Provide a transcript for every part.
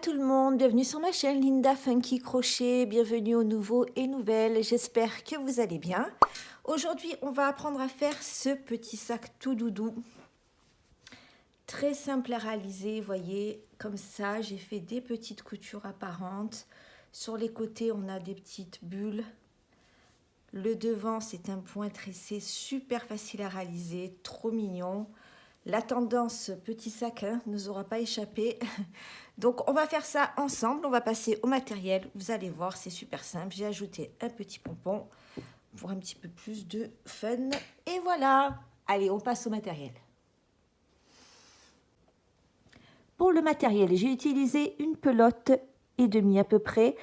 tout le monde, bienvenue sur ma chaîne Linda Funky Crochet, bienvenue aux nouveaux et nouvelles, j'espère que vous allez bien. Aujourd'hui on va apprendre à faire ce petit sac tout doudou, très simple à réaliser, voyez, comme ça j'ai fait des petites coutures apparentes, sur les côtés on a des petites bulles, le devant c'est un point tressé super facile à réaliser, trop mignon. La tendance petit sac ne nous aura pas échappé. Donc on va faire ça ensemble, on va passer au matériel. Vous allez voir, c'est super simple. J'ai ajouté un petit pompon pour un petit peu plus de fun. Et voilà. Allez, on passe au matériel. Pour le matériel, j'ai utilisé une pelote et demie à peu près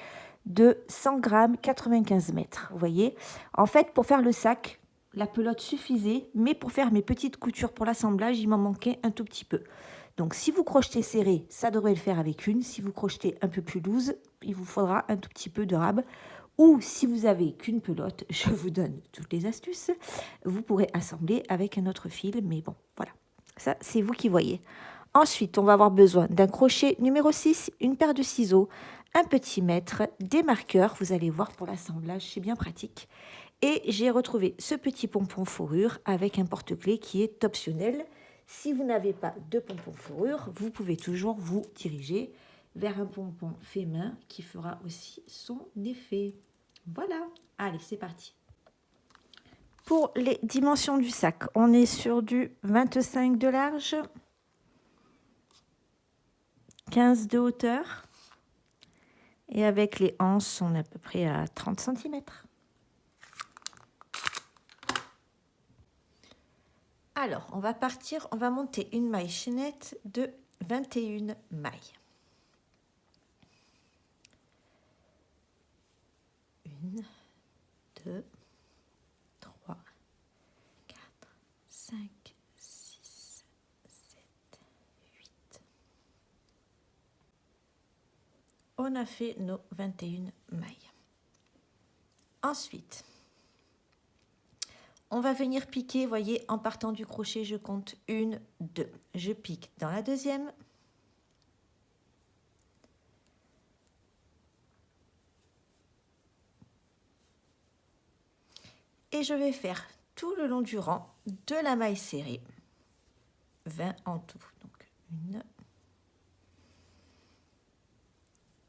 de 100 grammes, 95 mètres. Vous voyez, en fait, pour faire le sac, la pelote suffisait, mais pour faire mes petites coutures pour l'assemblage, il m'en manquait un tout petit peu. Donc si vous crochetez serré, ça devrait le faire avec une. Si vous crochetez un peu plus loose, il vous faudra un tout petit peu de rab. Ou si vous avez qu'une pelote, je vous donne toutes les astuces, vous pourrez assembler avec un autre fil. Mais bon, voilà, ça c'est vous qui voyez. Ensuite, on va avoir besoin d'un crochet numéro 6, une paire de ciseaux, un petit mètre, des marqueurs. Vous allez voir pour l'assemblage, c'est bien pratique. Et j'ai retrouvé ce petit pompon fourrure avec un porte-clés qui est optionnel. Si vous n'avez pas de pompon fourrure, vous pouvez toujours vous diriger vers un pompon fait main qui fera aussi son effet. Voilà, allez, c'est parti. Pour les dimensions du sac, on est sur du 25 de large, 15 de hauteur. Et avec les anses, on est à peu près à 30 cm. Alors, on va partir, on va monter une maille chaînette de 21 mailles. 1, 2, 3, 4, 5, 6, 7, 8. On a fait nos 21 mailles. Ensuite, on va venir piquer, voyez, en partant du crochet, je compte 1, 2. Je pique dans la deuxième. Et je vais faire tout le long du rang de la maille serrée. 20 en tout. Donc 1,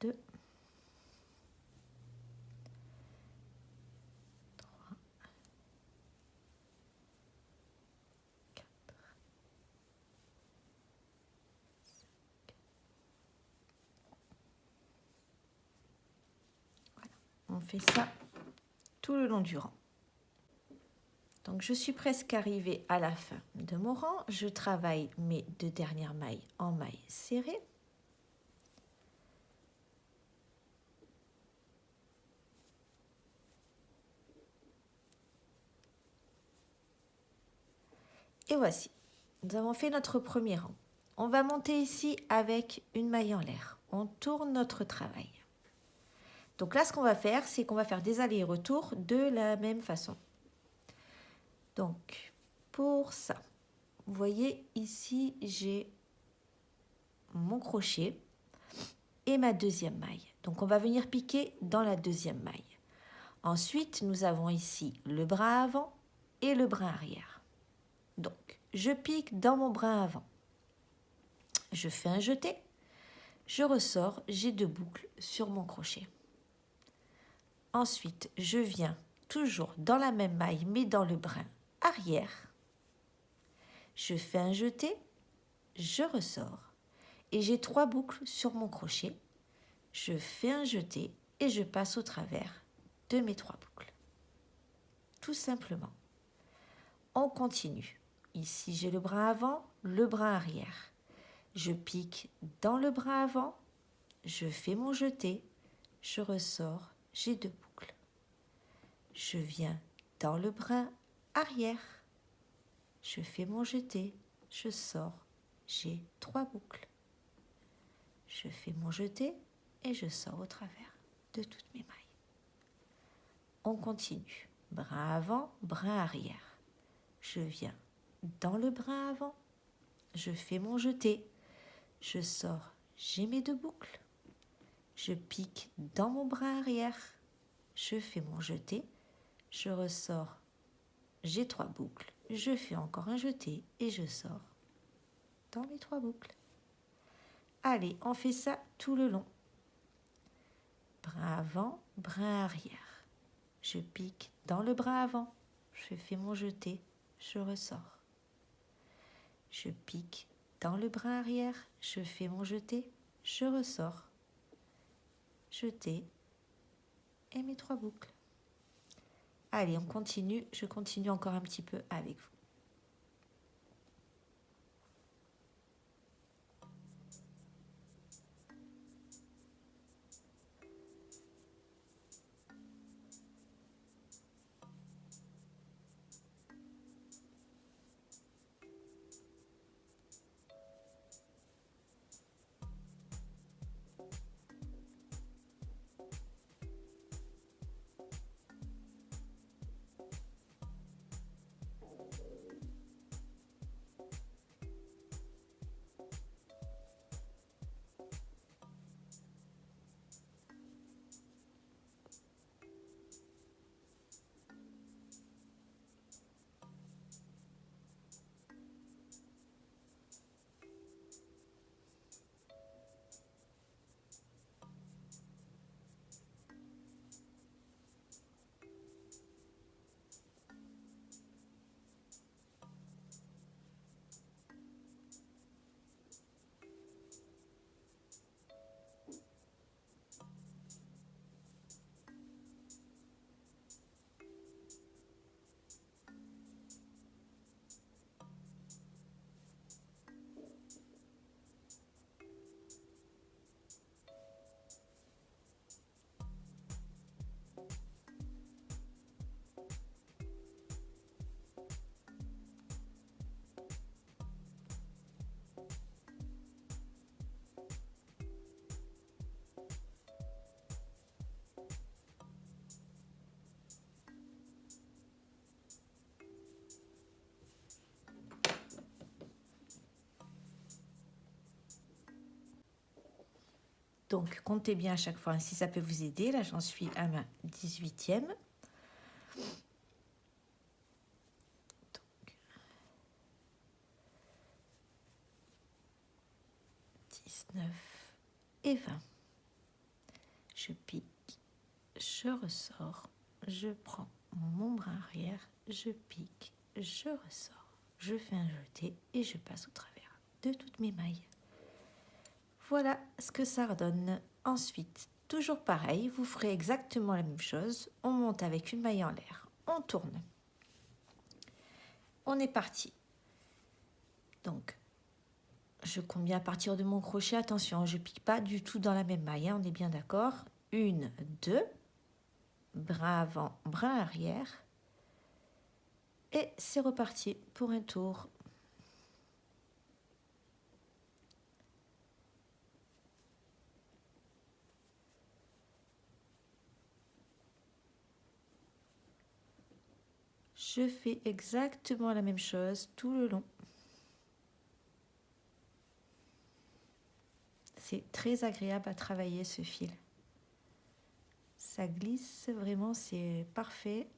2, 3, 4, 5. Voilà. On fait ça tout le long du rang. Donc je suis presque arrivée à la fin de mon rang. Je travaille mes 2 dernières mailles en maille serrée. Et voici, nous avons fait notre premier rang. On va monter ici avec une maille en l'air. On tourne notre travail. Donc là, ce qu'on va faire, c'est qu'on va faire des allers et retours de la même façon. Donc, pour ça, vous voyez ici, j'ai mon crochet et ma deuxième maille. Donc, on va venir piquer dans la deuxième maille. Ensuite, nous avons ici le bras avant et le bras arrière. Donc, je pique dans mon bras avant. Je fais un jeté. Je ressors, j'ai 2 boucles sur mon crochet. Ensuite, je viens toujours dans la même maille, mais dans le brin arrière. Je fais un jeté, je ressors et j'ai 3 boucles sur mon crochet. Je fais un jeté et je passe au travers de mes 3 boucles. Tout simplement. On continue. Ici, j'ai le brin avant, le brin arrière. Je pique dans le brin avant, je fais mon jeté, je ressors, j'ai 2 boucles. Je viens dans le brin arrière, je fais mon jeté, je sors, j'ai 3 boucles. Je fais mon jeté et je sors au travers de toutes mes mailles. On continue. Brin avant, brin arrière. Je viens dans le brin avant, je fais mon jeté, je sors, j'ai mes 2 boucles. je pique dans mon bras arrière, je fais mon jeté, je ressors, j'ai 3 boucles, je fais encore un jeté et je sors dans mes 3 boucles. Allez, on fait ça tout le long. Bras avant, bras arrière. Je pique dans le bras avant, je fais mon jeté, je ressors. Je pique dans le bras arrière, je fais mon jeté, je ressors. Jeté et mes 3 boucles. Allez, on continue, je continue encore un petit peu avec vous. Donc, comptez bien à chaque fois, si ça peut vous aider. Là, j'en suis à ma 18e. Donc, 19 et 20. Je pique, je ressors, je prends mon bras arrière, je pique, je ressors, je fais un jeté et je passe au travers de toutes mes mailles. Voilà ce que ça donne. Ensuite, toujours pareil, vous ferez exactement la même chose. On monte avec une maille en l'air, on tourne. On est parti. Donc, je compte bien à partir de mon crochet. Attention, je ne pique pas du tout dans la même maille, hein, on est bien d'accord. 1, 2, bras avant, bras arrière. Et c'est reparti pour un tour. Je fais exactement la même chose tout le long. C'est très agréable à travailler ce fil. Ça glisse vraiment, c'est parfait.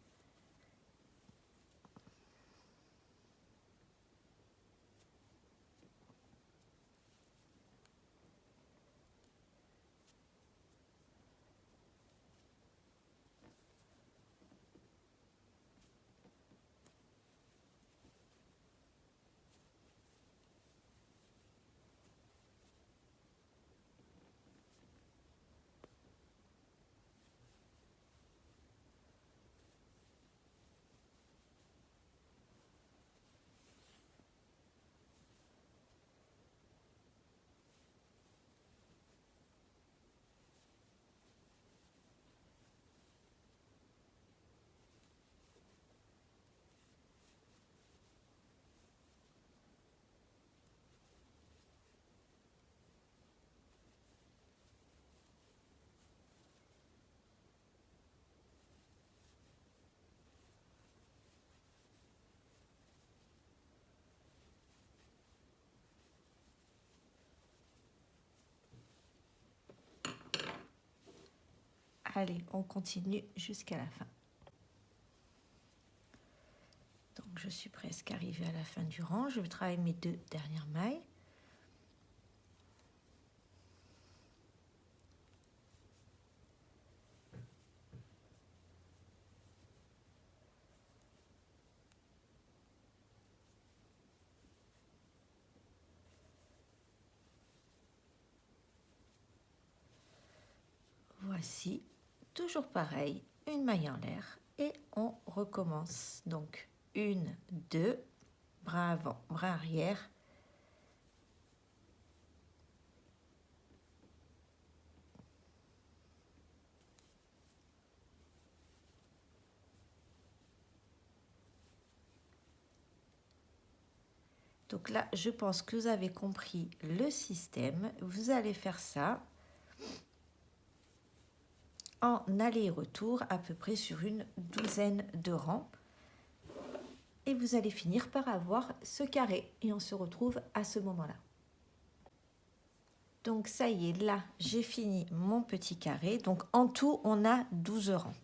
Allez, on continue jusqu'à la fin. Donc, je suis presque arrivée à la fin du rang. Je vais travailler mes 2 dernières mailles. Voici, toujours pareil, une maille en l'air et on recommence. Donc, 1, 2, bras avant, bras arrière. Donc là, je pense que vous avez compris le système. Vous allez faire ça en aller-retour à peu près sur une douzaine de rangs. Et vous allez finir par avoir ce carré. Et on se retrouve à ce moment-là. Donc ça y est, là, j'ai fini mon petit carré. Donc en tout, on a 12 rangs.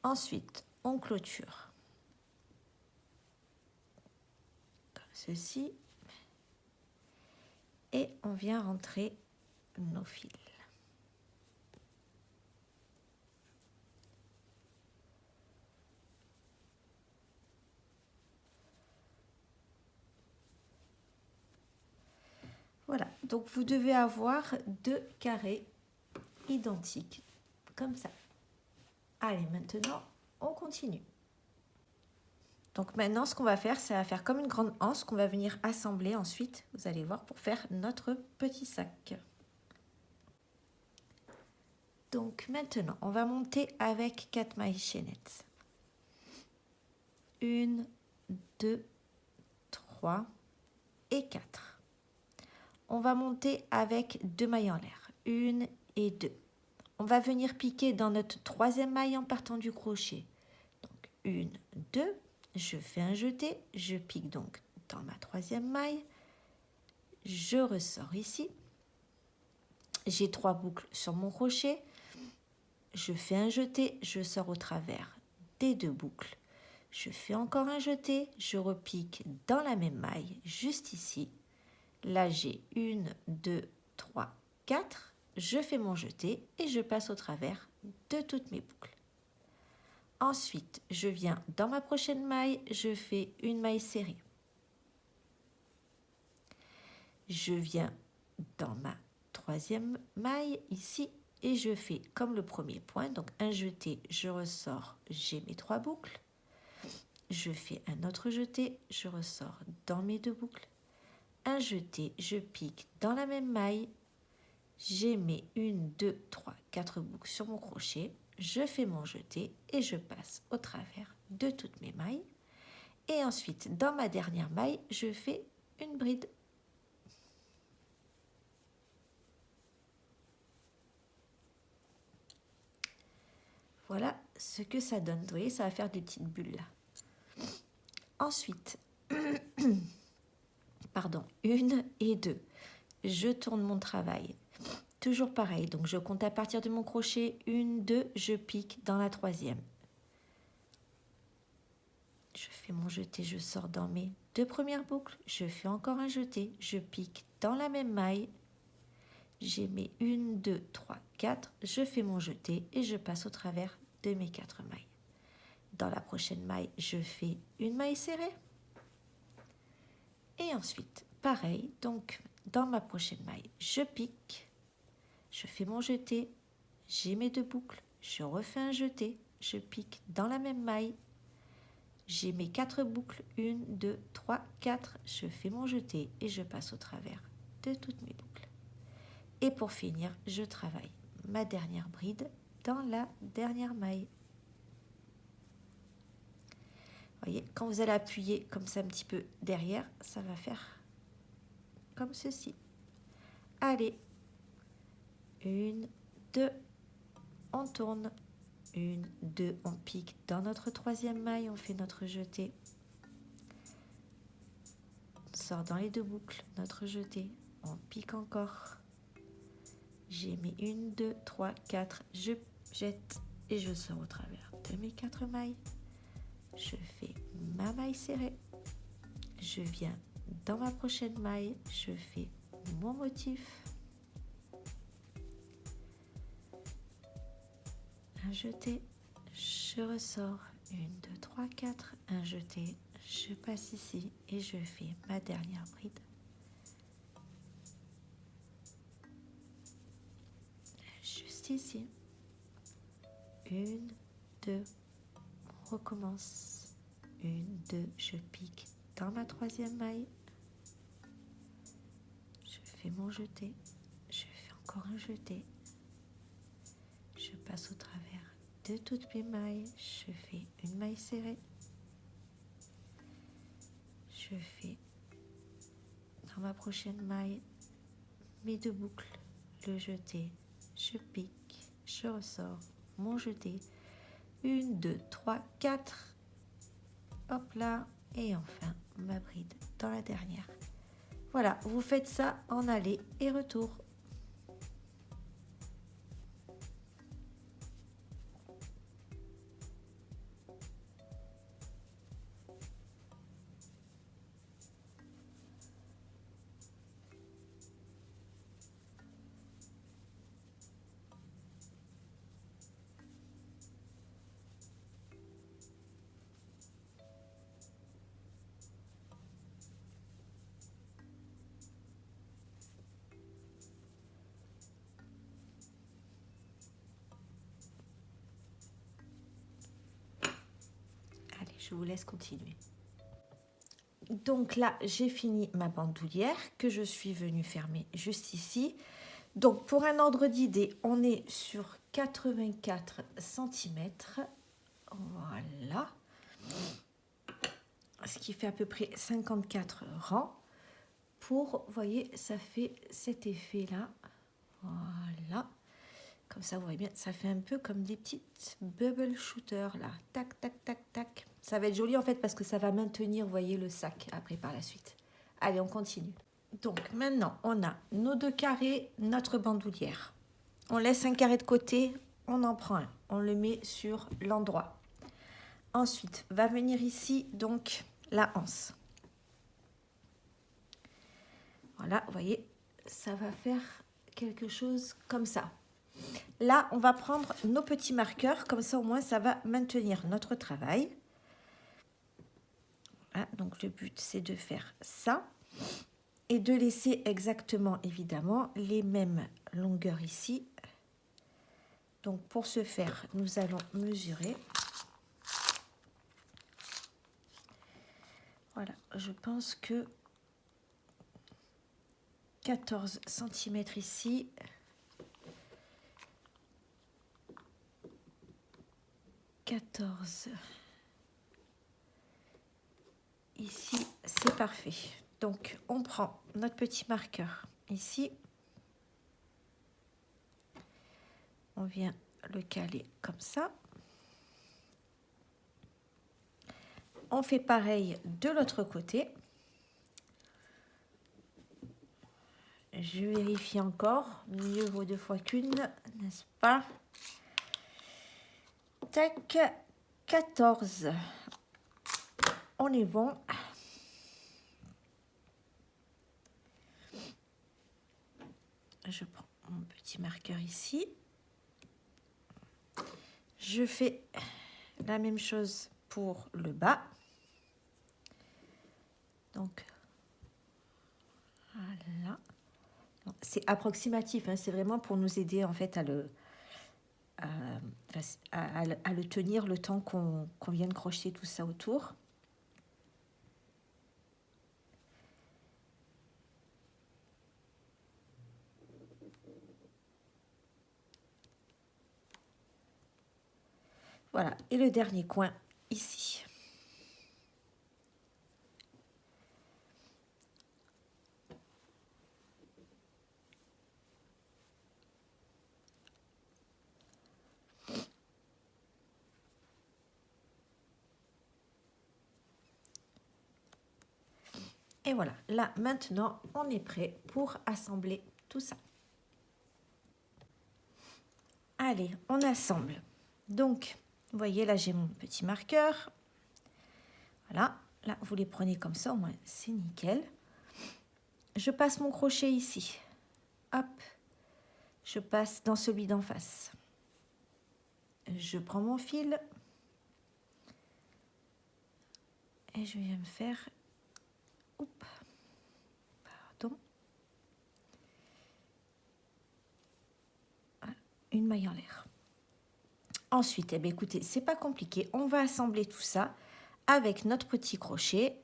Ensuite, on clôture. Comme ceci. Et on vient rentrer nos fils. Voilà, donc vous devez avoir 2 carrés identiques, comme ça. Allez, maintenant, on continue. Donc maintenant, ce qu'on va faire, c'est à faire comme une grande anse qu'on va venir assembler ensuite, vous allez voir, pour faire notre petit sac. Donc maintenant, on va monter avec 4 mailles chaînettes. 1, 2, 3 et 4. On va monter avec 2 mailles en l'air, 1 et 2. On va venir piquer dans notre 3e maille en partant du crochet. Donc 1, 2, je fais un jeté, je pique donc dans ma 3e maille, je ressors ici, j'ai 3 boucles sur mon crochet, je fais un jeté, je sors au travers des 2 boucles, je fais encore un jeté, je repique dans la même maille, juste ici. Là, j'ai 1, 2, 3, 4. Je fais mon jeté et je passe au travers de toutes mes boucles. Ensuite, je viens dans ma prochaine maille, je fais une maille serrée. Je viens dans ma 3e maille ici et je fais comme le premier point, donc un jeté, je ressors, j'ai mes 3 boucles. Je fais un autre jeté, je ressors dans mes 2 boucles. Un jeté, je pique dans la même maille, j'ai mes 1, 2, 3, 4 boucles sur mon crochet, je fais mon jeté et je passe au travers de toutes mes mailles. Et ensuite, dans ma dernière maille, je fais une bride. Voilà ce que ça donne. Vous voyez, ça va faire des petites bulles là. Ensuite, pardon, 1 et 2. Je tourne mon travail. Toujours pareil, donc je compte à partir de mon crochet, 1, 2, je pique dans la 3e. Je fais mon jeté, je sors dans mes 2 premières boucles, je fais encore un jeté, je pique dans la même maille, j'ai mes 1, 2, 3, 4, je fais mon jeté et je passe au travers de mes 4 mailles. Dans la prochaine maille, je fais une maille serrée. Et ensuite, pareil, donc dans ma prochaine maille, je pique, je fais mon jeté, j'ai mes 2 boucles, je refais un jeté, je pique dans la même maille, j'ai mes 4 boucles, 1, 2, 3, 4, je fais mon jeté et je passe au travers de toutes mes boucles. Et pour finir, je travaille ma dernière bride dans la dernière maille. Vous voyez, quand vous allez appuyer comme ça un petit peu derrière, ça va faire comme ceci. Allez, 1, 2, on tourne, 1, 2, on pique dans notre 3e maille, on fait notre jeté, on sort dans les 2 boucles, notre jeté, on pique encore, j'ai mes 1, 2, 3, 4, je jette et je sors au travers de mes 4 mailles. Je fais ma maille serrée. Je viens dans ma prochaine maille, je fais mon motif. Un jeté, je ressors. 1, 2, 3, 4. Un jeté, je passe ici et je fais ma dernière bride. Juste ici. 1, 2, on recommence. 1, 2, je pique dans ma 3e maille. Je fais mon jeté. Je fais encore un jeté. Je passe au travers de toutes mes mailles. Je fais une maille serrée. Je fais dans ma prochaine maille mes 2 boucles. Le jeté, je pique, je ressors, mon jeté. 1, 2, 3, 4. Hop là. Et enfin, ma bride dans la dernière. Voilà, vous faites ça en aller et retour. Allez, je vous laisse continuer. Donc là, j'ai fini ma bandoulière que je suis venue fermer juste ici. Donc, pour un ordre d'idée, on est sur 84 cm. Voilà. Ce qui fait à peu près 54 rangs. Pour, vous voyez, ça fait cet effet-là. Voilà. Comme ça, vous voyez bien, ça fait un peu comme des petites bubble shooters, là. Tac, tac, tac, tac. Ça va être joli, en fait, parce que ça va maintenir, vous voyez, le sac après par la suite. Allez, on continue. Donc, maintenant, on a nos 2 carrés, notre bandoulière. On laisse un carré de côté, on en prend un. On le met sur l'endroit. Ensuite, va venir ici, donc, la anse. Voilà, vous voyez, ça va faire quelque chose comme ça. Là, on va prendre nos petits marqueurs, comme ça au moins ça va maintenir notre travail. Voilà, donc le but c'est de faire ça et de laisser exactement évidemment les mêmes longueurs ici. Donc pour ce faire, nous allons mesurer. Voilà, je pense que 14 cm ici. 14 ici, c'est parfait. Donc, on prend notre petit marqueur ici. On vient le caler comme ça. On fait pareil de l'autre côté. Je vérifie encore. Mieux vaut 2 fois qu'une, n'est-ce pas? Tac, 14. On est bon. Je prends mon petit marqueur ici. Je fais la même chose pour le bas. Donc, voilà. C'est approximatif, hein, c'est vraiment pour nous aider en fait à le tenir le temps qu'on vienne crocheter tout ça autour. Voilà, et le dernier coin ici. Et voilà, là maintenant on est prêt pour assembler tout ça. Allez, on assemble. Donc, vous voyez, là, j'ai mon petit marqueur. Voilà, là, vous les prenez comme ça, au moins, c'est nickel. Je passe mon crochet ici. Hop, je passe dans celui d'en face. Je prends mon fil. Et je viens me faire... Oups, pardon. Voilà, une maille en l'air. Ensuite, eh bien, écoutez, c'est pas compliqué. On va assembler tout ça avec notre petit crochet.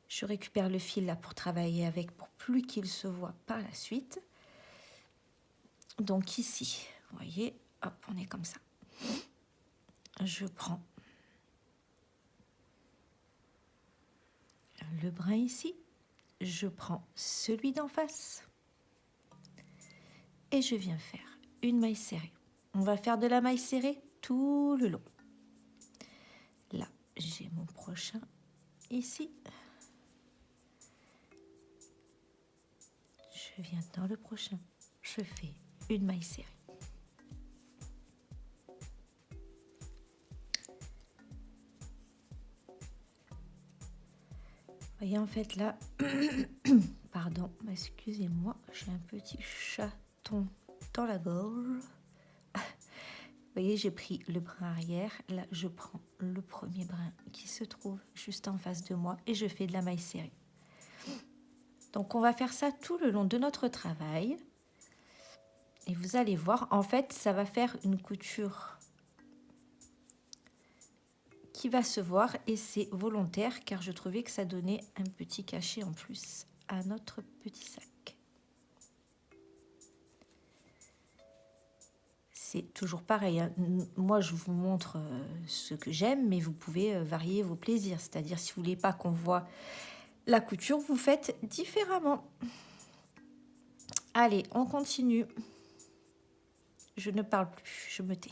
Je récupère le fil là pour travailler avec, pour plus qu'il se voit par la suite. Donc ici, vous voyez, hop, on est comme ça. Je prends le brin ici. Je prends celui d'en face. Et je viens faire une maille serrée. On va faire de la maille serrée tout le long. Là, j'ai mon prochain ici. Je viens dans le prochain. Je fais une maille serrée. Vous voyez, en fait, là, pardon, excusez-moi, j'ai un petit chaton dans la gorge. Vous voyez, j'ai pris le brin arrière. Là, je prends le premier brin qui se trouve juste en face de moi et je fais de la maille serrée. Donc, on va faire ça tout le long de notre travail. Et vous allez voir, en fait, ça va faire une couture qui va se voir et c'est volontaire car je trouvais que ça donnait un petit cachet en plus à notre petit sac. C'est toujours pareil, hein. Moi, je vous montre ce que j'aime, mais vous pouvez varier vos plaisirs. C'est-à-dire, si vous ne voulez pas qu'on voit la couture, vous faites différemment. Allez, on continue. Je ne parle plus, je me tais.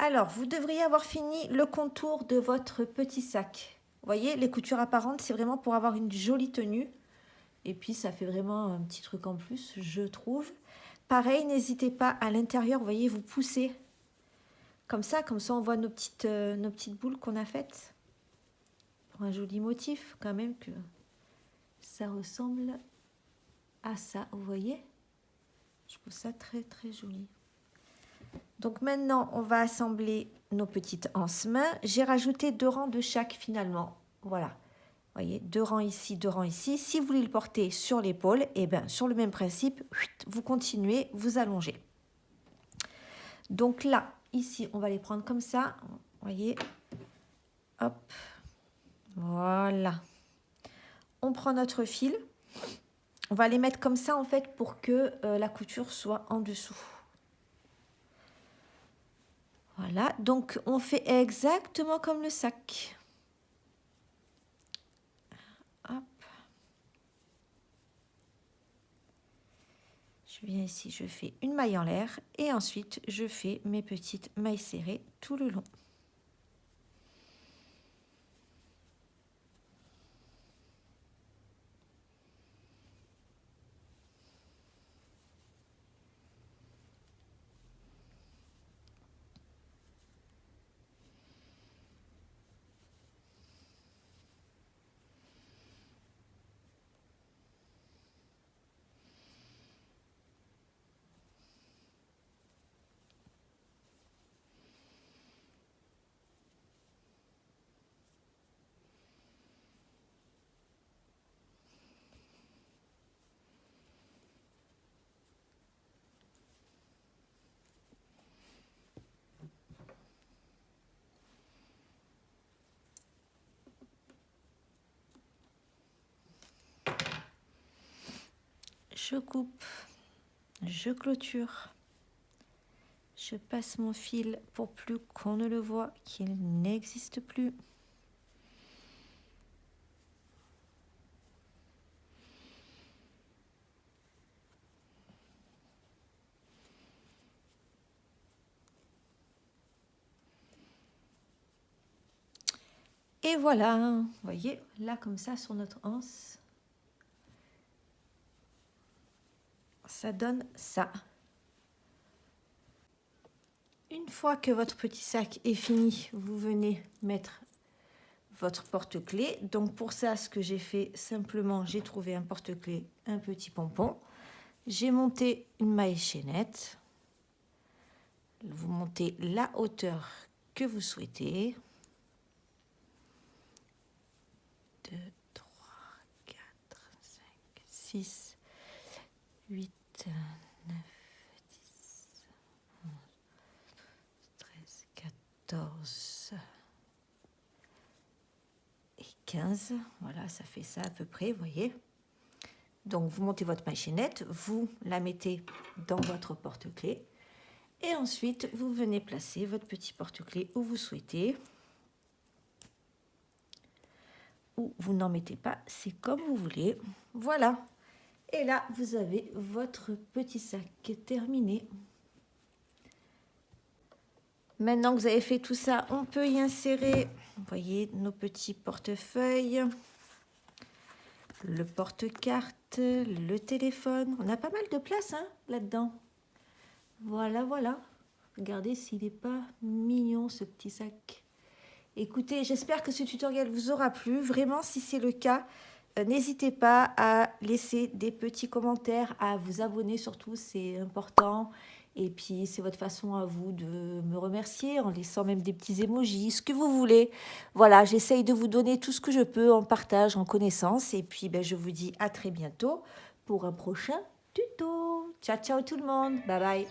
Alors, vous devriez avoir fini le contour de votre petit sac. Vous voyez, les coutures apparentes, c'est vraiment pour avoir une jolie tenue. Et puis, ça fait vraiment un petit truc en plus, je trouve. Pareil, n'hésitez pas à l'intérieur, vous voyez, vous poussez. Comme ça on voit nos petites boules qu'on a faites. Pour un joli motif, quand même, que ça ressemble à ça, vous voyez. Je trouve ça très, très joli. Donc maintenant, on va assembler nos petites anses main. J'ai rajouté 2 rangs de chaque finalement. Voilà. Vous voyez, 2 rangs ici, 2 rangs ici. Si vous voulez le porter sur l'épaule, et bien sur le même principe, vous continuez, vous allongez. Donc là, ici, on va les prendre comme ça. Vous voyez. Hop. Voilà. On prend notre fil. On va les mettre comme ça en fait pour que la couture soit en dessous. Voilà, donc on fait exactement comme le sac. Hop. Je Je viens ici, je fais une maille en l'air et ensuite je fais mes petites mailles serrées tout le long. Je coupe, je clôture, je passe mon fil pour plus qu'on ne le voit, qu'il n'existe plus. Et voilà, vous voyez, là comme ça sur notre anse, ça donne ça. Une fois que votre petit sac est fini, vous venez mettre votre porte-clés. Donc pour ça, ce que j'ai fait, simplement, j'ai trouvé un porte-clés, un petit pompon. J'ai monté une maille chaînette. Vous montez la hauteur que vous souhaitez. 2, 3, 4, 5, 6, 8, 9, 10, 11, 13, 14 et 15. Voilà, ça fait ça à peu près, vous voyez. Donc, vous montez votre maille chaînette, vous la mettez dans votre porte-clés. Et ensuite, vous venez placer votre petit porte-clés où vous souhaitez. Ou vous n'en mettez pas, c'est comme vous voulez. Voilà. Et là, vous avez votre petit sac terminé. Maintenant que vous avez fait tout ça, on peut y insérer, vous voyez, nos petits portefeuilles, le porte-carte, le téléphone. On a pas mal de place hein, là-dedans. Voilà, voilà. Regardez s'il n'est pas mignon, ce petit sac. Écoutez, j'espère que ce tutoriel vous aura plu. Vraiment, si c'est le cas, n'hésitez pas à laisser des petits commentaires, à vous abonner surtout, c'est important. Et puis, c'est votre façon à vous de me remercier en laissant même des petits emojis, ce que vous voulez. Voilà, j'essaye de vous donner tout ce que je peux en partage, en connaissance. Et puis, je vous dis à très bientôt pour un prochain tuto. Ciao, ciao tout le monde. Bye bye.